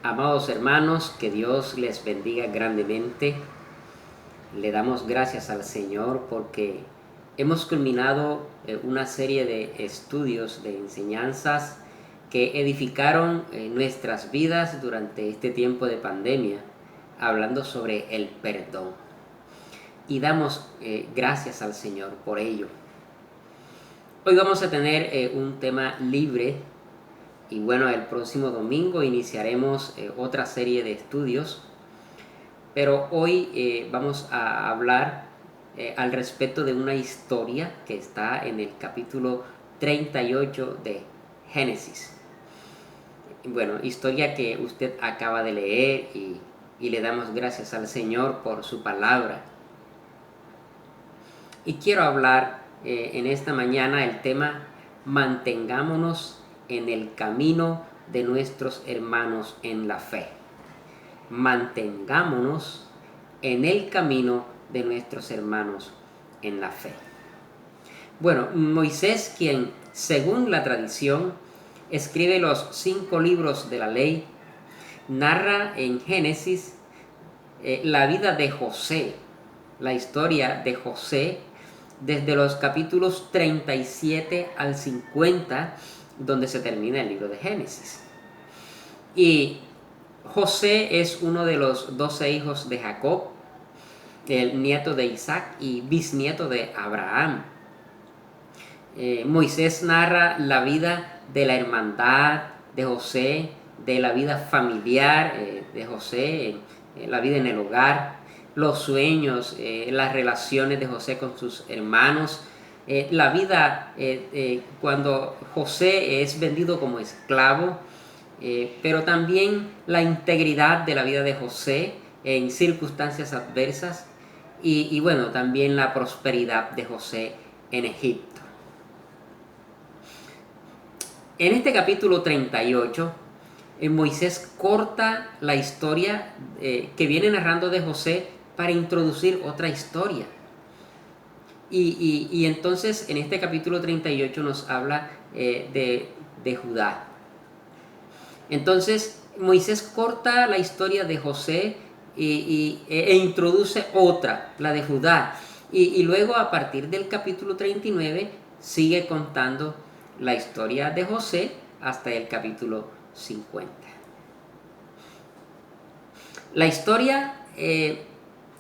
Amados hermanos, que Dios les bendiga grandemente. Le damos gracias al Señor porque hemos culminado una serie de estudios, de enseñanzas que edificaron nuestras vidas durante este tiempo de pandemia, hablando sobre el perdón. Y damos gracias al Señor por ello. Hoy vamos a tener un tema libre. Y bueno, el próximo domingo iniciaremos otra serie de estudios, pero hoy vamos a hablar al respecto de una historia que está en el capítulo 38 de Génesis. Bueno, historia que usted acaba de leer y le damos gracias al Señor por su palabra. Y quiero hablar en esta mañana el tema: mantengámonos en el camino de nuestros hermanos en la fe. Mantengámonos en el camino de nuestros hermanos en la fe. Bueno, Moisés, quien según la tradición escribe los 5 libros de la ley, narra en Génesis la vida de José, la historia de José, desde los capítulos 37 al 50, donde se termina el libro de Génesis. Y José es uno de los 12 hijos de Jacob, el nieto de Isaac y bisnieto de Abraham. Moisés narra la vida de la hermandad de José, de la vida familiar de José, la vida en el hogar, los sueños, las relaciones de José con sus hermanos, la vida cuando José es vendido como esclavo, pero también la integridad de la vida de José en circunstancias adversas y bueno, también la prosperidad de José en Egipto. En este capítulo 38, Moisés corta la historia que viene narrando de José para introducir otra historia. Y entonces en este capítulo 38 nos habla de Judá. Entonces Moisés corta la historia de José e introduce otra, la de Judá. Y luego a partir del capítulo 39 sigue contando la historia de José hasta el capítulo 50. La historia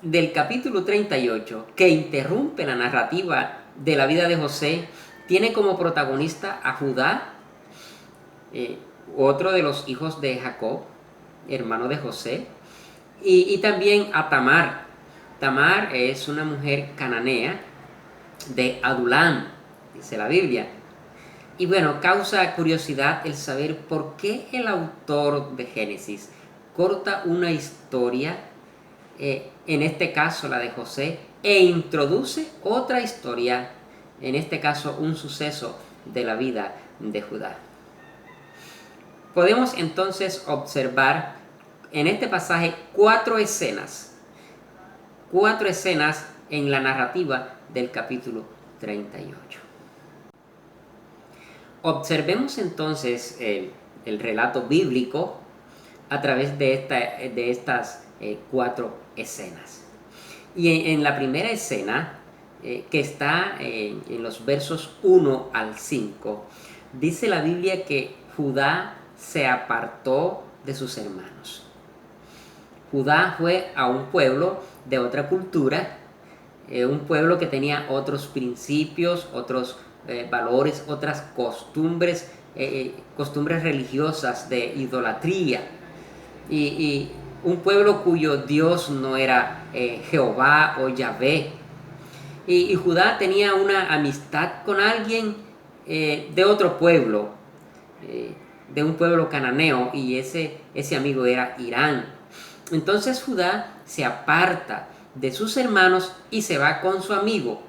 del capítulo 38, que interrumpe la narrativa de la vida de José, tiene como protagonista a Judá, otro de los hijos de Jacob, hermano de José, y también a Tamar. Tamar es una mujer cananea de Adulam, dice la Biblia. Y bueno, causa curiosidad el saber por qué el autor de Génesis corta una historia, en este caso la de José, e introduce otra historia, en este caso un suceso de la vida de Judá. Podemos entonces observar en este pasaje 4 escenas en la narrativa del capítulo 38. Observemos entonces el relato bíblico a través de estas 4 escenas. Y en la primera escena, que está en los versos 1 al 5, dice la Biblia que Judá se apartó de sus hermanos. Judá fue a un pueblo de otra cultura, un pueblo que tenía otros principios, otros valores, otras costumbres, costumbres religiosas de idolatría, y un pueblo cuyo Dios no era Jehová o Yahvé. Y Judá tenía una amistad con alguien de otro pueblo, de un pueblo cananeo, y ese amigo era Irán. Entonces Judá se aparta de sus hermanos y se va con su amigo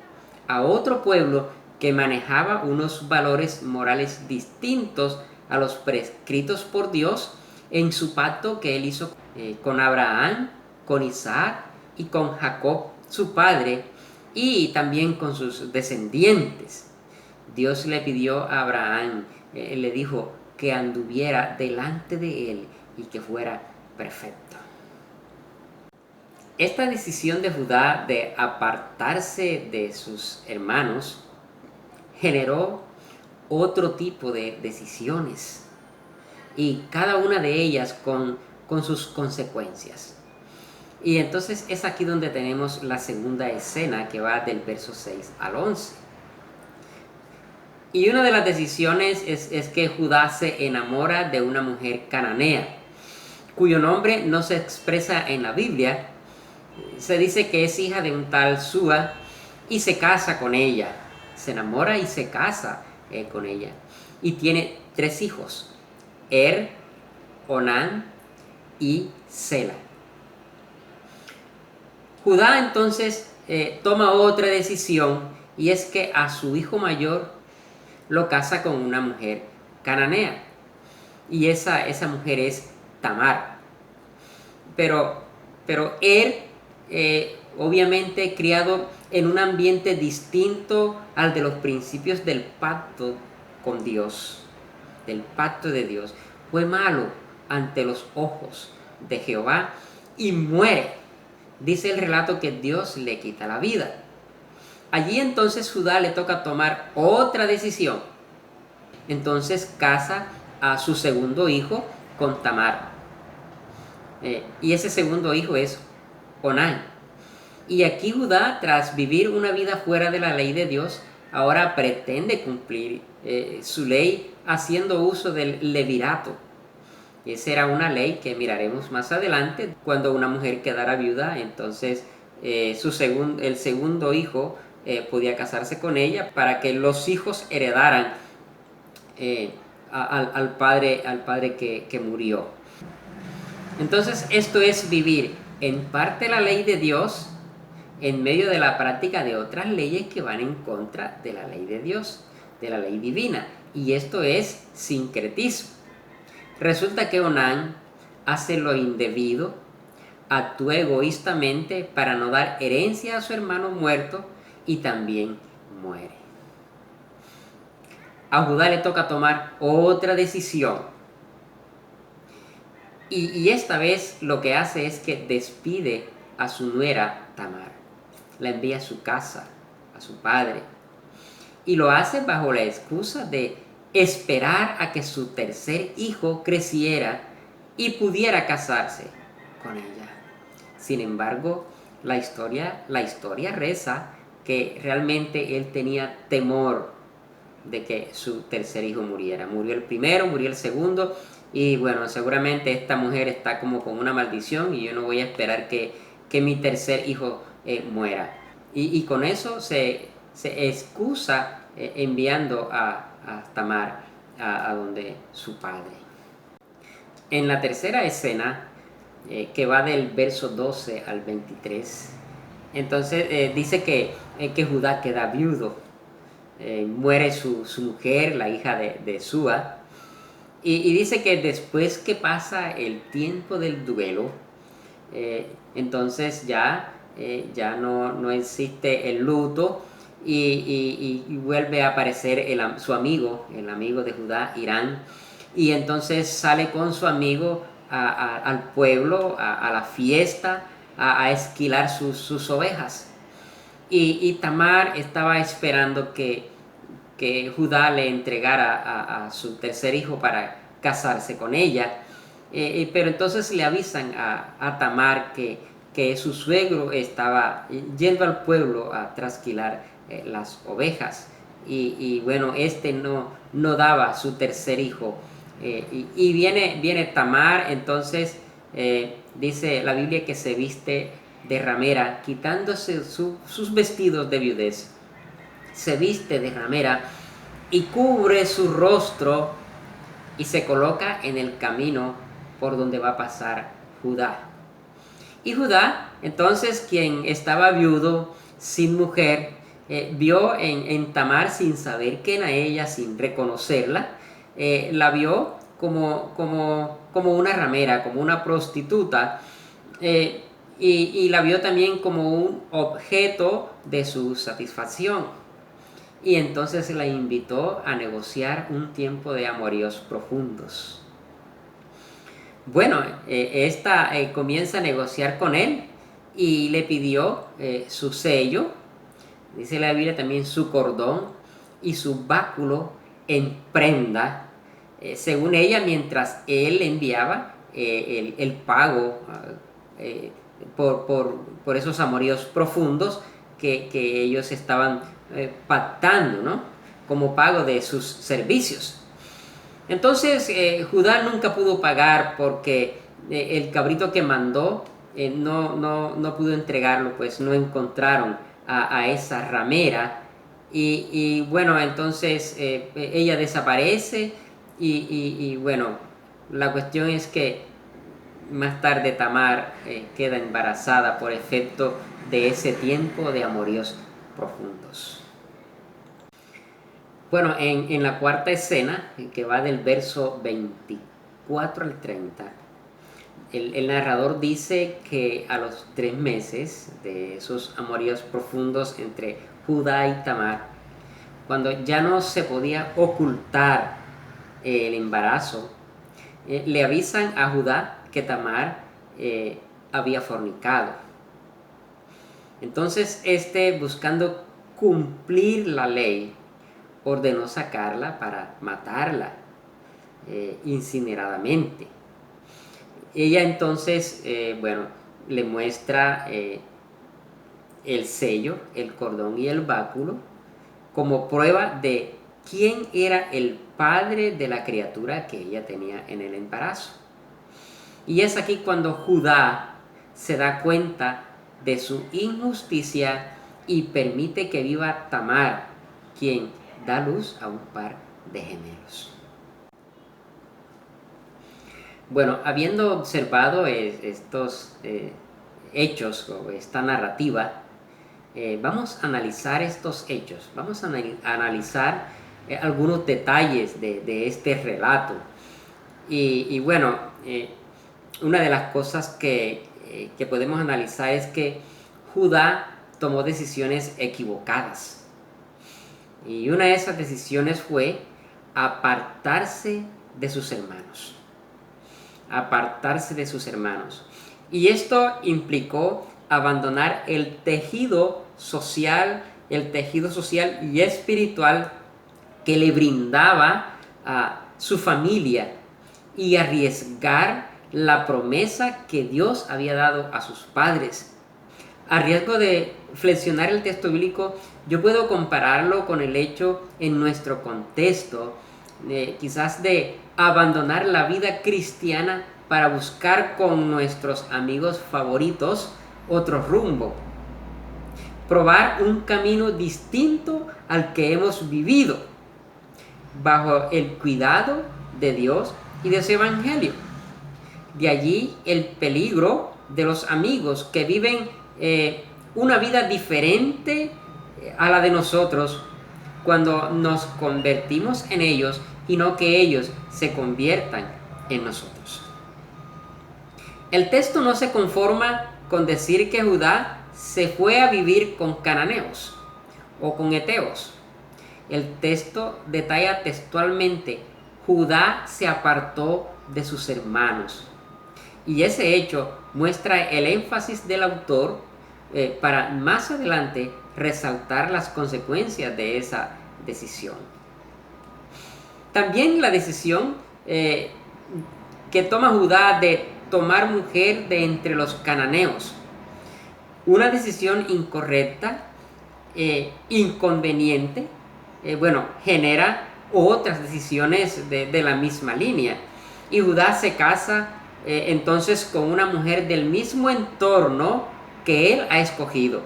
a otro pueblo que manejaba unos valores morales distintos a los prescritos por Dios en su pacto que él hizo con Abraham, con Isaac y con Jacob, su padre, y también con sus descendientes. Dios le pidió a Abraham, le dijo que anduviera delante de él y que fuera perfecto. Esta decisión de Judá de apartarse de sus hermanos generó otro tipo de decisiones, y cada una de ellas con sus consecuencias. Y entonces es aquí donde tenemos la segunda escena, que va del verso 6 al 11. Y una de las decisiones es que Judá se enamora de una mujer cananea, cuyo nombre no se expresa en la Biblia. Se dice que es hija de un tal Súa y se casa con ella. Se enamora y se casa con ella. Y tiene 3 hijos: Er, Onán y Sela. Judá entonces toma otra decisión, y es que a su hijo mayor lo casa con una mujer cananea. Y esa mujer es Tamar. Pero obviamente criado en un ambiente distinto al de los principios del pacto con Dios, del pacto de Dios, fue malo ante los ojos de Jehová y muere. Dice el relato que Dios le quita la vida. Allí entonces Judá le toca tomar otra decisión. Entonces casa a su segundo hijo con Tamar. Y ese segundo hijo es Onán. Y aquí Judá, tras vivir una vida fuera de la ley de Dios, ahora pretende cumplir su ley haciendo uso del levirato. Esa era una ley que miraremos más adelante. Cuando una mujer quedara viuda, entonces el segundo hijo podía casarse con ella para que los hijos heredaran al padre que murió. Entonces esto es vivir en parte la ley de Dios en medio de la práctica de otras leyes que van en contra de la ley de Dios, de la ley divina. Y esto es sincretismo. Resulta que Onán hace lo indebido, actúa egoístamente para no dar herencia a su hermano muerto y también muere. A Judá le toca tomar otra decisión. Y esta vez lo que hace es que despide a su nuera Tamar. La envía a su casa, a su padre. Y lo hace bajo la excusa de esperar a que su tercer hijo creciera y pudiera casarse con ella. Sin embargo, la historia reza que realmente él tenía temor de que su tercer hijo muriera. Murió el primero, murió el segundo, y bueno, seguramente esta mujer está como con una maldición y yo no voy a esperar que mi tercer hijo muera. Y con eso se excusa enviando a Tamar a donde su padre. En la tercera escena, que va del verso 12 al 23, entonces dice que Judá queda viudo. Muere su mujer, la hija de Súa, y dice que después que pasa el tiempo del duelo, entonces ya no existe el luto, y vuelve a aparecer su amigo, el amigo de Judá, Hirán, y entonces sale con su amigo al pueblo, a la fiesta, a esquilar sus ovejas. Y Tamar estaba esperando que Judá le entregara a su tercer hijo para casarse con ella. Pero entonces le avisan a Tamar que su suegro estaba yendo al pueblo a trasquilar las ovejas. Y bueno, no daba su tercer hijo. Y viene Tamar, entonces dice la Biblia que se viste de ramera, quitándose sus vestidos de viudez. Se viste de ramera y cubre su rostro y se coloca en el camino por donde va a pasar Judá. Y Judá, entonces, quien estaba viudo, sin mujer, vio en Tamar, sin saber quién era ella, sin reconocerla, la vio como una ramera, como una prostituta, y la vio también como un objeto de su satisfacción. Y entonces la invitó a negociar un tiempo de amoríos profundos. Bueno, esta comienza a negociar con él y le pidió su sello, dice la Biblia también su cordón y su báculo en prenda, según ella, mientras él enviaba el pago eh, por esos amoríos profundos que ellos estaban pactando, ¿no? Como pago de sus servicios. Entonces Judá nunca pudo pagar porque el cabrito que mandó no pudo entregarlo, pues no encontraron a esa ramera. Y bueno, entonces ella desaparece y bueno, la cuestión es que más tarde Tamar queda embarazada por efecto de ese tiempo de amoríos profundos. Bueno, en la cuarta escena, que va del verso 24 al 30, el narrador dice que a los 3 meses de esos amoríos profundos entre Judá y Tamar, cuando ya no se podía ocultar el embarazo, le avisan a Judá que Tamar había fornicado. Entonces, buscando cumplir la ley, ordenó sacarla para matarla incineradamente. Ella entonces, bueno, le muestra el sello, el cordón y el báculo como prueba de quién era el padre de la criatura que ella tenía en el embarazo. Y es aquí cuando Judá se da cuenta de su injusticia y permite que viva Tamar, quien da luz a un par de gemelos. Bueno, habiendo observado estos hechos o esta narrativa, vamos a analizar estos hechos, vamos a analizar algunos detalles de este relato. Y bueno, una de las cosas que podemos analizar es que Judá tomó decisiones equivocadas. Y una de esas decisiones fue apartarse de sus hermanos. Apartarse de sus hermanos. Y esto implicó abandonar el tejido social y espiritual que le brindaba a su familia y arriesgar la promesa que Dios había dado a sus padres. A riesgo de flexionar el texto bíblico, yo puedo compararlo con el hecho en nuestro contexto, quizás de abandonar la vida cristiana para buscar con nuestros amigos favoritos otro rumbo. Probar un camino distinto al que hemos vivido, bajo el cuidado de Dios y de su evangelio. De allí el peligro de los amigos que viven una vida diferente a la de nosotros cuando nos convertimos en ellos y no que ellos se conviertan en nosotros. El texto no se conforma con decir que Judá se fue a vivir con cananeos o con heteos. El texto detalla textualmente: Judá se apartó de sus hermanos. Y ese hecho muestra el énfasis del autor para más adelante resaltar las consecuencias de esa decisión. También la decisión que toma Judá de tomar mujer de entre los cananeos. Una decisión incorrecta, inconveniente, genera otras decisiones de la misma línea. Y Judá se casa entonces con una mujer del mismo entorno que él ha escogido.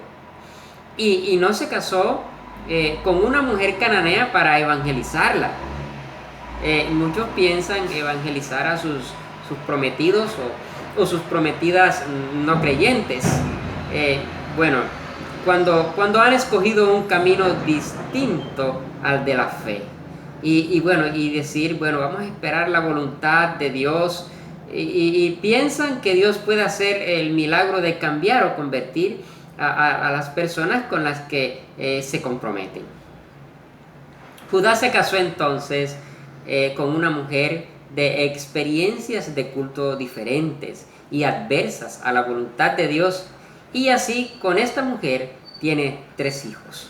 Y no se casó con una mujer cananea para evangelizarla. Muchos piensan evangelizar a sus prometidos o sus prometidas no creyentes. Cuando han escogido un camino distinto al de la fe. Y decir, vamos a esperar la voluntad de Dios. Y piensan que Dios puede hacer el milagro de cambiar o convertir a las personas con las que se comprometen. Judá se casó entonces con una mujer de experiencias de culto diferentes y adversas a la voluntad de Dios, y así con esta mujer tiene 3 hijos.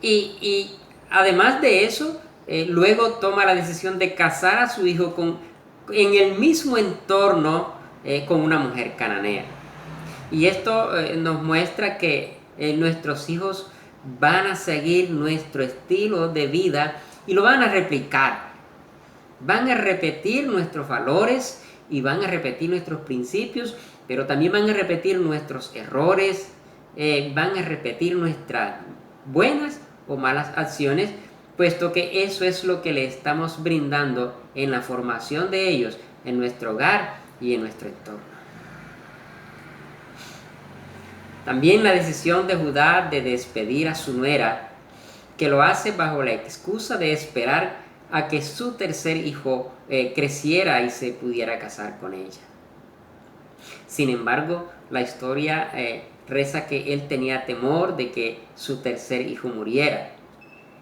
Y además de eso, luego toma la decisión de casar a su hijo en el mismo entorno con una mujer cananea. Y esto nos muestra que nuestros hijos van a seguir nuestro estilo de vida y lo van a replicar. Van a repetir nuestros valores y van a repetir nuestros principios, pero también van a repetir nuestros errores, van a repetir nuestras buenas o malas acciones, puesto que eso es lo que le estamos brindando en la formación de ellos, en nuestro hogar y en nuestro entorno. También la decisión de Judá de despedir a su nuera, que lo hace bajo la excusa de esperar a que su tercer hijo creciera y se pudiera casar con ella. Sin embargo, la historia reza que él tenía temor de que su tercer hijo muriera.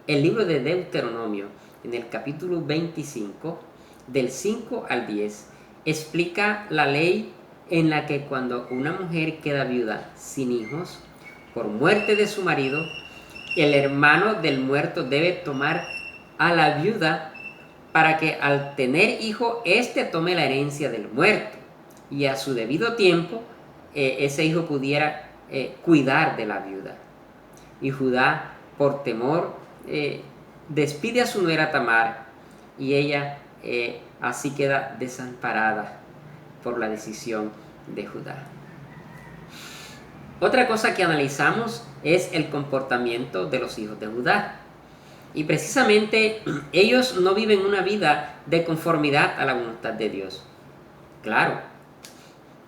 El libro de Deuteronomio, en el capítulo 25, del 5 al 10, explica la ley en la que cuando una mujer queda viuda sin hijos por muerte de su marido, el hermano del muerto debe tomar a la viuda para que al tener hijo, éste tome la herencia del muerto y a su debido tiempo ese hijo pudiera cuidar de la viuda. Y Judá, por temor, despide a su nuera Tamar y ella así queda desamparada por la decisión de Judá. Otra cosa que analizamos es el comportamiento de los hijos de Judá. Y precisamente ellos no viven una vida de conformidad a la voluntad de Dios. Claro,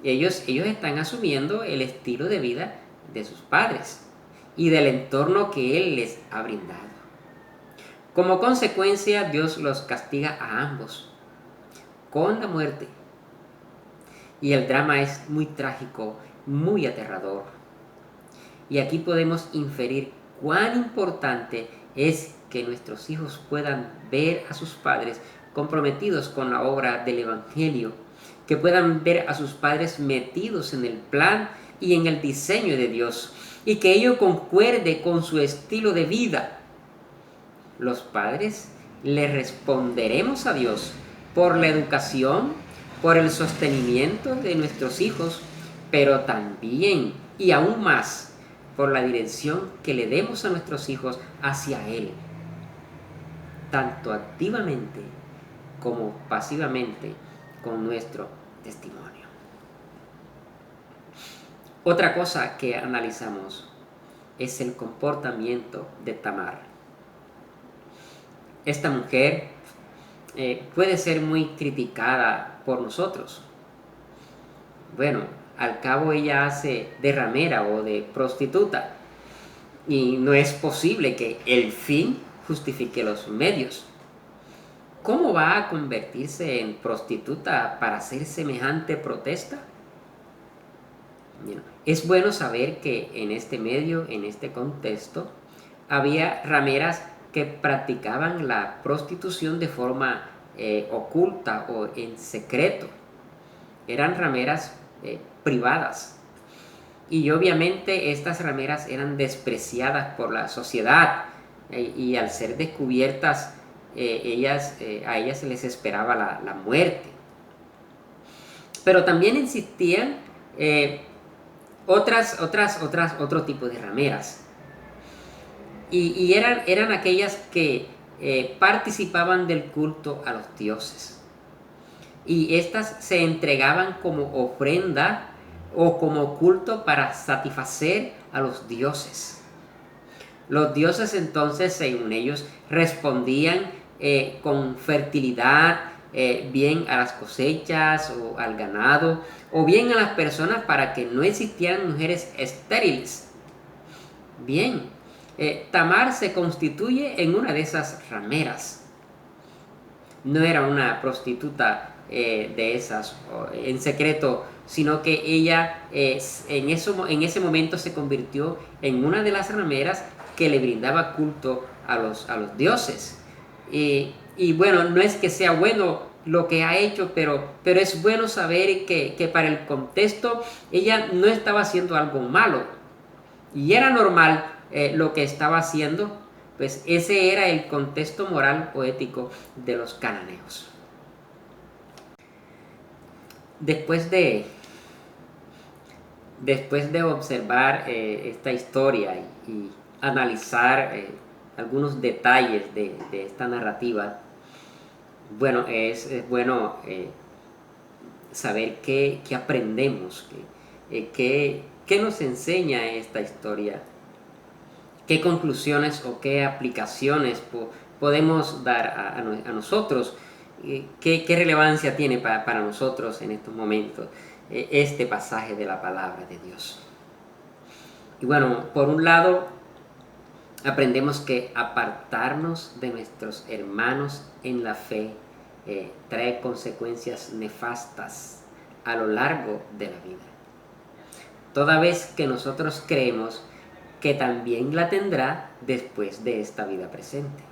ellos están asumiendo el estilo de vida de sus padres y del entorno que Él les ha brindado. Como consecuencia, Dios los castiga a ambos con la muerte. Y el drama es muy trágico, muy aterrador. Y aquí podemos inferir cuán importante es que nuestros hijos puedan ver a sus padres comprometidos con la obra del Evangelio, que puedan ver a sus padres metidos en el plan y en el diseño de Dios, y que ello concuerde con su estilo de vida. Los padres le responderemos a Dios por la educación, por el sostenimiento de nuestros hijos, pero también y aún más por la dirección que le demos a nuestros hijos hacia Él, tanto activamente como pasivamente con nuestro testimonio. Otra cosa que analizamos es el comportamiento de Tamar. Esta mujer puede ser muy criticada por nosotros. Bueno, al cabo ella hace de ramera o de prostituta y no es posible que el fin justifique los medios. ¿Cómo va a convertirse en prostituta para hacer semejante protesta? Bien, es bueno saber que en este medio, en este contexto, había rameras que practicaban la prostitución de forma oculta o en secreto. Eran rameras privadas. Y obviamente estas rameras eran despreciadas por la sociedad y al ser descubiertas, a ellas se les esperaba la muerte. Pero también existían otro tipo de rameras. Y eran aquellas que participaban del culto a los dioses. Y estas se entregaban como ofrenda o como culto para satisfacer a los dioses. Los dioses entonces, según ellos, respondían con fertilidad, bien a las cosechas o al ganado, o bien a las personas para que no existieran mujeres estériles. Bien, Tamar se constituye en una de esas rameras. No era una prostituta de esas en secreto, sino que ella en ese momento se convirtió en una de las rameras que le brindaba culto a los dioses. Y bueno, no es que sea bueno lo que ha hecho, pero es bueno saber que para el contexto ella no estaba haciendo algo malo y era normal lo que estaba haciendo, pues ese era el contexto moral o ético de los cananeos. Después de, después de observar esta historia y analizar algunos detalles de esta narrativa, bueno, es bueno saber qué aprendemos, qué nos enseña esta historia, qué conclusiones o qué aplicaciones podemos dar a nosotros, qué relevancia tiene para nosotros en estos momentos este pasaje de la palabra de Dios. Y bueno, por un lado, aprendemos que apartarnos de nuestros hermanos en la fe trae consecuencias nefastas a lo largo de la vida. Toda vez que nosotros creemos que también la tendrá después de esta vida presente.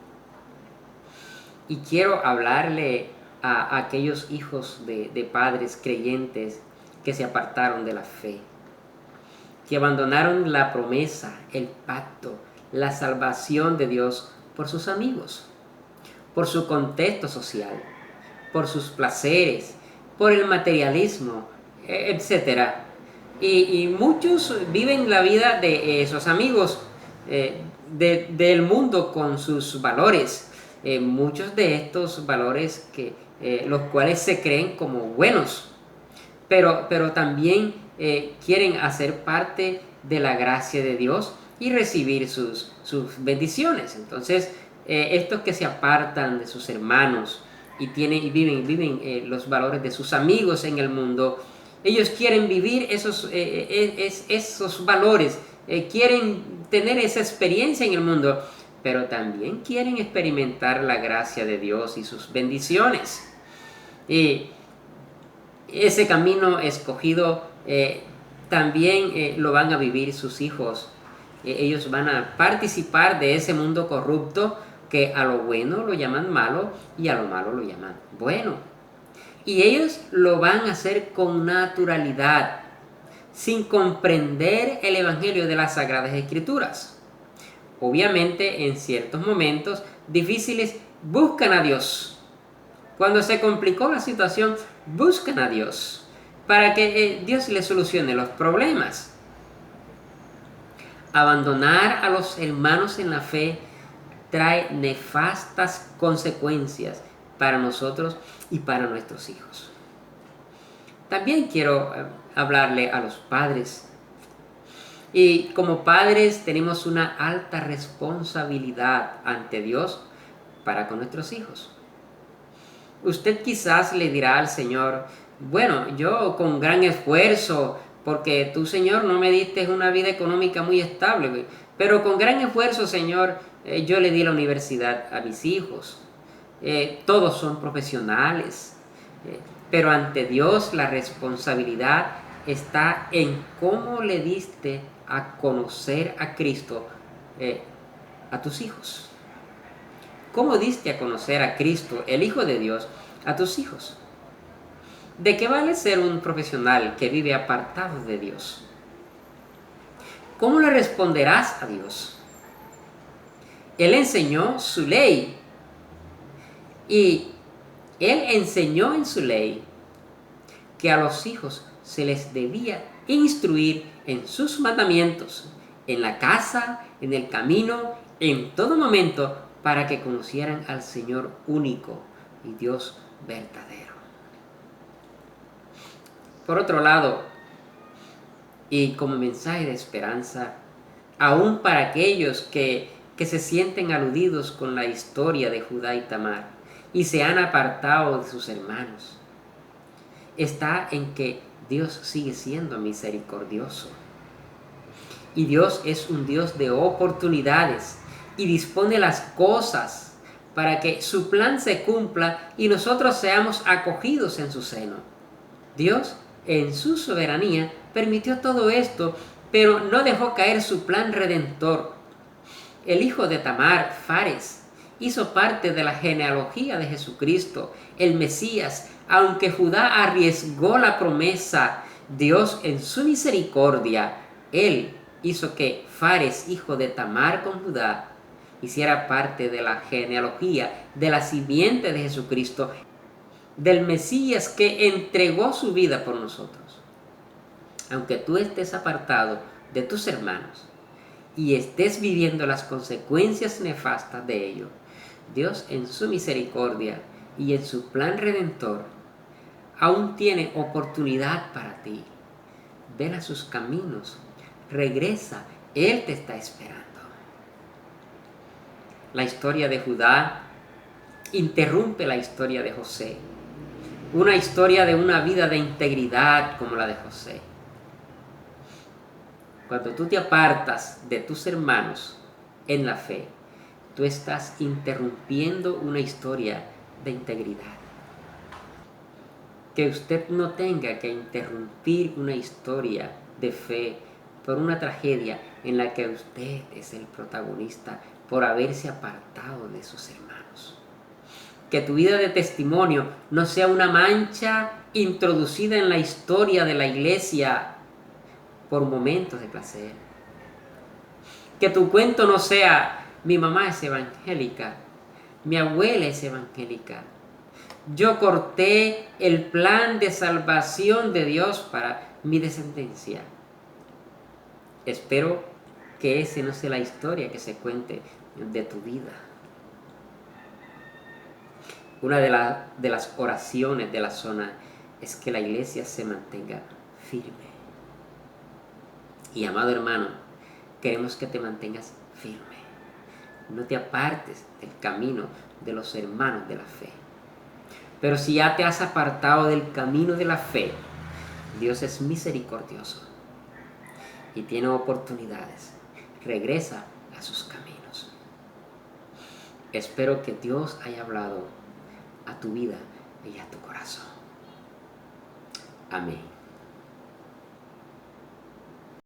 Y quiero hablarle a aquellos hijos de padres creyentes que se apartaron de la fe, que abandonaron la promesa, el pacto, la salvación de Dios por sus amigos, por su contexto social, por sus placeres, por el materialismo, etc. Y muchos viven la vida de esos amigos del mundo con sus valores. Muchos de estos valores los cuales se creen como buenos, pero también quieren hacer parte de la gracia de Dios y recibir sus bendiciones. Entonces, estos que se apartan de sus hermanos y viven los valores de sus amigos en el mundo, ellos quieren vivir esos valores, quieren tener esa experiencia en el mundo, pero también quieren experimentar la gracia de Dios y sus bendiciones. Y ese camino escogido también lo van a vivir sus hijos. Ellos van a participar de ese mundo corrupto que a lo bueno lo llaman malo y a lo malo lo llaman bueno. Y ellos lo van a hacer con naturalidad, sin comprender el Evangelio de las Sagradas Escrituras. Obviamente, en ciertos momentos difíciles buscan a Dios. Cuando se complicó la situación, buscan a Dios para que Dios les solucione los problemas. Abandonar a los hermanos en la fe trae nefastas consecuencias para nosotros y para nuestros hijos. También quiero hablarle a los padres. Y como padres tenemos una alta responsabilidad ante Dios para con nuestros hijos. Usted quizás le dirá al Señor: bueno, yo con gran esfuerzo, porque tú, Señor, no me diste una vida económica muy estable, pero con gran esfuerzo, Señor, yo le di la universidad a mis hijos. Todos son profesionales, pero ante Dios la responsabilidad está en cómo le diste a conocer a Cristo a tus hijos. ¿Cómo diste a conocer a Cristo, el Hijo de Dios, a tus hijos? ¿De qué vale ser un profesional que vive apartado de Dios? ¿Cómo le responderás a Dios? Él enseñó su ley y Él enseñó en su ley que a los hijos se les debía instruir en sus mandamientos, en la casa, en el camino, en todo momento, para que conocieran al Señor único y Dios verdadero. Por otro lado, y como mensaje de esperanza, aún para aquellos que se sienten aludidos con la historia de Judá y Tamar y se han apartado de sus hermanos, está en que Dios sigue siendo misericordioso. Y Dios es un Dios de oportunidades y dispone las cosas para que su plan se cumpla y nosotros seamos acogidos en su seno. Dios, en su soberanía, permitió todo esto, pero no dejó caer su plan redentor. El hijo de Tamar, Fares, hizo parte de la genealogía de Jesucristo, el Mesías. Aunque Judá arriesgó la promesa, Dios en su misericordia, Él hizo que Fares, hijo de Tamar con Judá, hiciera parte de la genealogía, de la simiente de Jesucristo, del Mesías que entregó su vida por nosotros. Aunque tú estés apartado de tus hermanos y estés viviendo las consecuencias nefastas de ello, Dios en su misericordia y en su plan redentor aún tiene oportunidad para ti. Ven a sus caminos, regresa, Él te está esperando. La historia de Judá interrumpe la historia de José, una historia de una vida de integridad como la de José. Cuando tú te apartas de tus hermanos en la fe, tú estás interrumpiendo una historia de integridad. Que usted no tenga que interrumpir una historia de fe por una tragedia en la que usted es el protagonista por haberse apartado de sus hermanos. Que tu vida de testimonio no sea una mancha introducida en la historia de la iglesia por momentos de placer. Que tu cuento no sea: mi mamá es evangélica, mi abuela es evangélica, yo corté el plan de salvación de Dios para mi descendencia. Espero que esa no sea la historia que se cuente de tu vida. Una de las oraciones de la zona es que la iglesia se mantenga firme. Y amado hermano, queremos que te mantengas firme. No te apartes del camino de los hermanos de la fe. Pero si ya te has apartado del camino de la fe, Dios es misericordioso y tiene oportunidades. Regresa a sus caminos. Espero que Dios haya hablado a tu vida y a tu corazón. Amén.